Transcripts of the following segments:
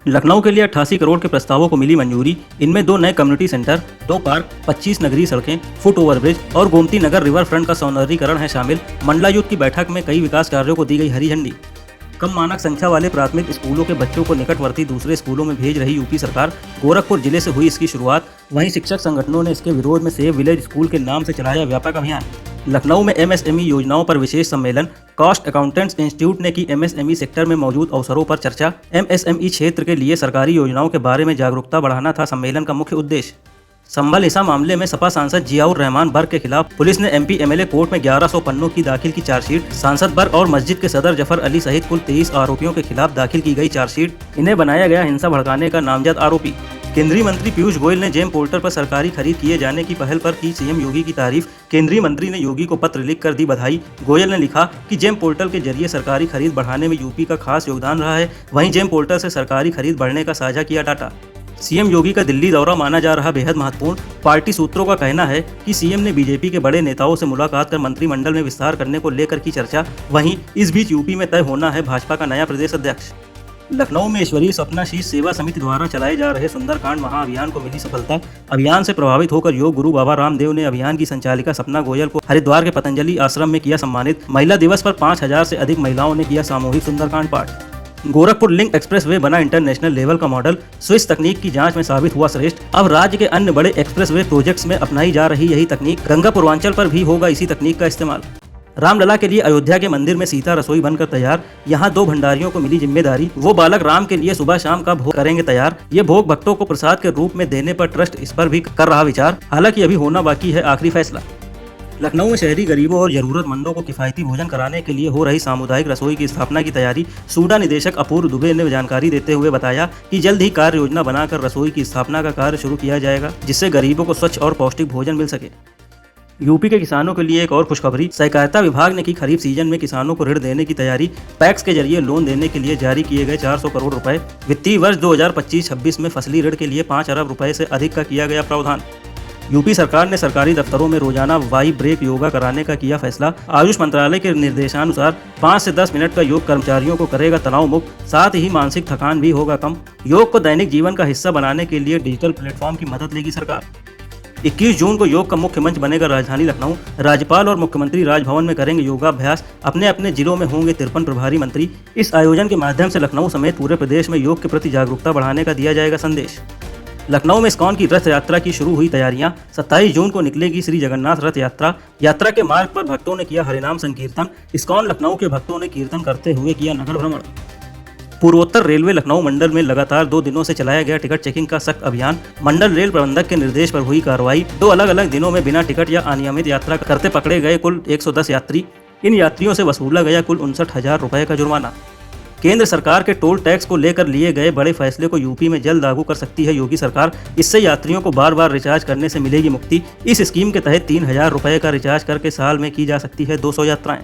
लखनऊ के लिए 88 करोड़ के प्रस्तावों को मिली मंजूरी। इनमें 2 नए कम्युनिटी सेंटर, 2 पार्क, 25 नगरीय सड़कें, फुट ओवरब्रिज और गोमती नगर रिवर फ्रंट का सौंदर्यीकरण है शामिल। मंडलायुक्त की बैठक में कई विकास कार्यों को दी गई हरी झंडी। कम मानक संख्या वाले प्राथमिक स्कूलों के बच्चों को निकटवर्ती दूसरे स्कूलों में भेज रही यूपी सरकार। गोरखपुर जिले से हुई इसकी शुरुआत। वहीं शिक्षक संगठनों ने इसके विरोध में सेव विलेज स्कूल के नाम से चलाया व्यापक अभियान। लखनऊ में एमएसएमई योजनाओं पर विशेष सम्मेलन। कॉस्ट अकाउंटेंट्स इंस्टीट्यूट ने की एमएसएमई सेक्टर में मौजूद अवसरों पर चर्चा। एमएसएमई क्षेत्र के लिए सरकारी योजनाओं के बारे में जागरूकता बढ़ाना था सम्मेलन का मुख्य उद्देश्य। संभल हिस्सा मामले में सपा सांसद जियाउर रहमान बर्क के खिलाफ पुलिस ने एमपी एमएलए कोर्ट में 1100 पन्नों की दाखिल की चार्जशीट। सांसद बर्क और मस्जिद के सदर जफर अली सहित कुल 23 आरोपियों के खिलाफ दाखिल की गई चार्जशीट। इन्हें बनाया गया हिंसा भड़काने का नामजद आरोपी। केंद्रीय मंत्री पीयूष गोयल ने जेम पोर्टल पर सरकारी खरीद किए जाने की पहल पर की सीएम योगी की तारीफ। केंद्रीय मंत्री ने योगी को पत्र लिखकर दी बधाई। गोयल ने लिखा कि जेम पोर्टल के जरिए सरकारी खरीद बढ़ाने में यूपी का खास योगदान रहा है। वहीं जेम पोर्टल से सरकारी खरीद बढ़ने का साझा किया डाटा। सीएम योगी का दिल्ली दौरा माना जा रहा बेहद महत्वपूर्ण। पार्टी सूत्रों का कहना है कि सीएम ने बीजेपी के बड़े नेताओं से मुलाकात कर मंत्रिमंडल में विस्तार करने को लेकर की चर्चा। वहीं इस बीच यूपी में तय होना है भाजपा का नया प्रदेश अध्यक्ष। लखनऊ में ईश्वरीय सपनाशीष सेवा समिति द्वारा चलाए जा रहे सुंदरकांड महाअभियान को मिली सफलता। अभियान से प्रभावित होकर योग गुरु बाबा रामदेव ने अभियान की संचालिका सपना गोयल को हरिद्वार के पतंजलि आश्रम में किया सम्मानित। महिला दिवस पर 5000 से अधिक महिलाओं ने किया सामूहिक सुंदरकांड पाठ। गोरखपुर लिंक एक्सप्रेसवे बना इंटरनेशनल लेवल का मॉडल। स्विस तकनीक की जांच में साबित हुआ श्रेष्ठ। अब राज्य के अन्य बड़े एक्सप्रेसवे प्रोजेक्ट्स में अपनाई जा रही यही तकनीक। गंगा पूर्वांचल पर भी होगा इसी तकनीक का इस्तेमाल। रामलला के लिए अयोध्या के मंदिर में सीता रसोई बनकर तैयार। यहाँ 2 भंडारियों को मिली जिम्मेदारी। वो बालक राम के लिए सुबह शाम का भोग करेंगे तैयार। ये भोग भक्तों को प्रसाद के रूप में देने पर ट्रस्ट इस पर भी कर रहा विचार। हालांकि अभी होना बाकी है आखिरी फैसला। लखनऊ में शहरी गरीबों और जरूरतमंदों को किफायती भोजन कराने के लिए हो रही सामुदायिक रसोई की स्थापना की तैयारी। सूडा निदेशक अपूर्व दुबे ने जानकारी देते हुए बताया कि जल्द ही कार्य योजना बनाकर रसोई की स्थापना का कार्य शुरू किया जाएगा, जिससे गरीबों को स्वच्छ और पौष्टिक भोजन मिल सके। यूपी के किसानों के लिए एक और खुशखबरी। सहकारिता विभाग ने की खरीफ सीजन में किसानों को ऋण देने की तैयारी। पैक्स के जरिए लोन देने के लिए जारी किए गए 400 करोड़ रुपए। वित्तीय वर्ष 2025-26 में फसली ऋण के लिए 5 अरब रुपए से अधिक का किया गया प्रावधान। यूपी सरकार ने सरकारी दफ्तरों में रोजाना वाई ब्रेक योगा कराने का किया फैसला। आयुष मंत्रालय के निर्देशानुसार 5 से 10 मिनट का योग कर्मचारियों को करेगा तनाव मुक्त, साथ ही मानसिक थकान भी होगा कम। योग को दैनिक जीवन का हिस्सा बनाने के लिए डिजिटल प्लेटफॉर्म की मदद लेगी सरकार। 21 जून को योग का मुख्य मंच बनेगा राजधानी लखनऊ। राज्यपाल और मुख्यमंत्री राजभवन में करेंगे योगाभ्यास। अपने अपने जिलों में होंगे 53 प्रभारी मंत्री। इस आयोजन के माध्यम से लखनऊ समेत पूरे प्रदेश में योग के प्रति जागरूकता बढ़ाने का दिया जाएगा संदेश। लखनऊ में इस्कॉन की रथ यात्रा की शुरू हुई तैयारियां। 27 जून को निकलेगी श्री जगन्नाथ रथ यात्रा। यात्रा के मार्ग पर भक्तों ने किया हरिनाम संकीर्तन। इस्कॉन लखनऊ के भक्तों ने कीर्तन करते हुए किया नगर भ्रमण। पूर्वोत्तर रेलवे लखनऊ मंडल में लगातार 2 दिनों से चलाया गया टिकट चेकिंग का सख्त अभियान। मंडल रेल प्रबंधक के निर्देश पर हुई कार्रवाई। 2 अलग अलग दिनों में बिना टिकट या अनियमित यात्रा करते पकड़े गए कुल 110 यात्री। इन यात्रियों से वसूला गया कुल 59,000 रुपए का जुर्माना। केंद्र सरकार के टोल टैक्स को लेकर लिए गए बड़े फैसले को यूपी में जल्द लागू कर सकती है योगी सरकार। इससे यात्रियों को बार बार रिचार्ज करने से मिलेगी मुक्ति। इस स्कीम के तहत 3000 रुपए का रिचार्ज करके साल में की जा सकती है 200 यात्राएं।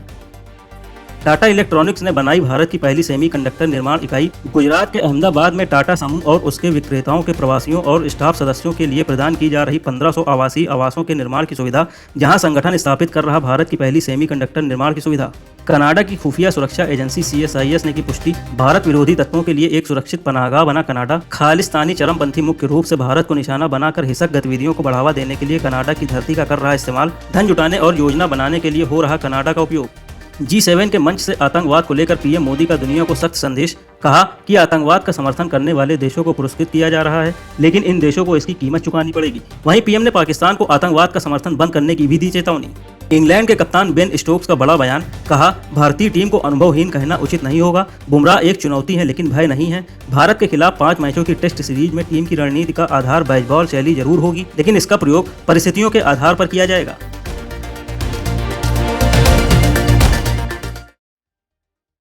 टाटा इलेक्ट्रॉनिक्स ने बनाई भारत की पहली सेमीकंडक्टर निर्माण इकाई। गुजरात के अहमदाबाद में टाटा समूह और उसके विक्रेताओं के प्रवासियों और स्टाफ सदस्यों के लिए प्रदान की जा रही 1500 आवासीय आवासों के निर्माण की सुविधा, जहां संगठन स्थापित कर रहा भारत की पहली सेमीकंडक्टर निर्माण की सुविधा। कनाडा की खुफिया सुरक्षा एजेंसी CSIS ने की पुष्टि। भारत विरोधी तत्वों के लिए एक सुरक्षित पनाहगाह बना कनाडा। खालिस्तानी चरमपंथी मुख्य रूप से भारत को निशाना बनाकर हिंसक गतिविधियों को बढ़ावा देने के लिए कनाडा की धरती का कर रहा इस्तेमाल। धन जुटाने और योजना बनाने के लिए हो रहा कनाडा का उपयोग। G7 के मंच से आतंकवाद को लेकर पीएम मोदी का दुनिया को सख्त संदेश। कहा कि आतंकवाद का समर्थन करने वाले देशों को पुरस्कृत किया जा रहा है, लेकिन इन देशों को इसकी कीमत चुकानी पड़ेगी। वहीं पीएम ने पाकिस्तान को आतंकवाद का समर्थन बंद करने की भी दी चेतावनी। इंग्लैंड के कप्तान बेन स्टोक्स का बड़ा बयान। कहा, भारतीय टीम को अनुभवहीन कहना उचित नहीं होगा। बुमराह एक चुनौती है लेकिन भय नहीं है। भारत के खिलाफ 5 मैचों की टेस्ट सीरीज में टीम की रणनीति का आधार बेसबॉल शैली जरूर होगी, लेकिन इसका प्रयोग परिस्थितियों के आधार पर किया जाएगा।